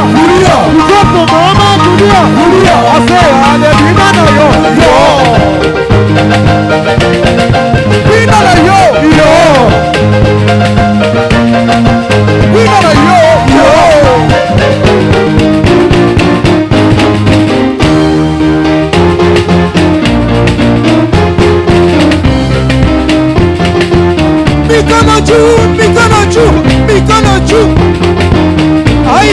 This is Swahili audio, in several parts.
Mtoto mama tulia. Asea ne bina na yo. Bina na yo. Bina na yo. Mikono juu, mikono juu, mikono juu. Ai,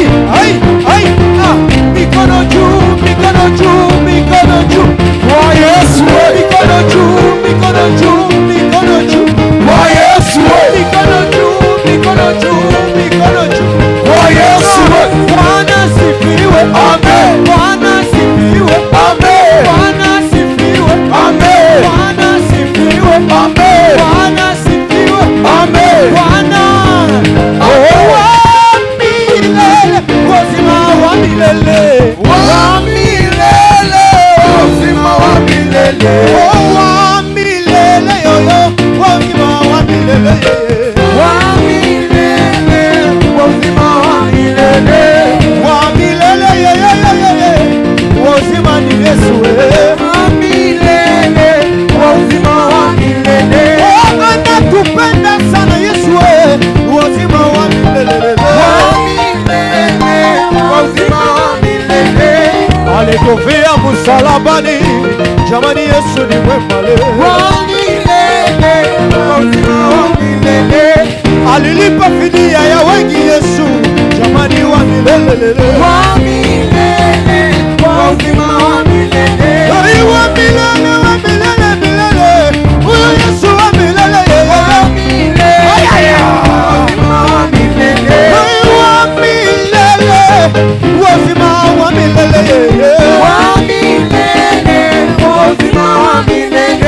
mikono juu, mikono juu, mikono juu. Kwa Yesu, mikono juu, mikono juu, mikono juu. Kwa Yesu, mikono juu, mikono juu, mikono juu. Kwa Yesu, Bwana sifiwe. Amen. Bwana sifiwe. Amen. Bwana sifiwe. Amen. Bwana sifiwe. Amen. Bwana sifiwe. Amen. Bwana milele, wa milele, uzima wa milele, wa milele, yoyo, uzima wa milele, wa milele, uzima wa milele, wa milele, yoyo, uzima ni Yesu, wa milele, uzima wa milele, anatupenda sana Yesu, uzima wa milele, wa milele, uzima alikufia msalabani, jamani Yesu ni mwema leo. Wa milele, uzima wa milele, alilipa fidia ya wengi Yesu, jamani wa milele. Wa milele, uzima wa milele, wa milele, wa milele, milele, huyo Yesu wa milele. Wa milele, uzima wa milele, wa milele, uzima wa milele.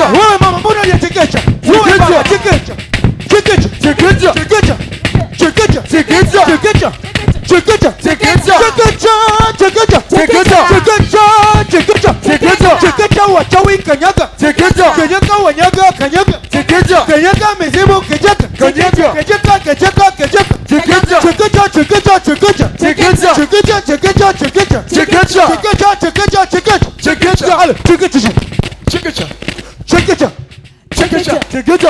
Wewe mama mbona unachekecha? Wewe baba chekecha. Chekecha. Chekecha. Chekecha. Chekecha. Chekecha. Chekecha. Chekecha. Chekecha. Chekecha. Chekecha. Chekecha. Chekecha. Chekecha wachawi kanyaga. Chekecha. Kanyaga wanyaga kanyaga. Chekecha. Kanyaga mizimu kanyaga. Kanyaga. Kanyaga kanyaga kanyaga. Chekecha. Chekecha. Chekecha. Chekecha. Chekecha. Chekecha. Chekecha. Chekecha. Chekecha. Chekecha. Chekecha. Chekecha. Chekecha. Chekecha. Chekecha. Chekecha. Chekecha. Chekecha. Chekecha.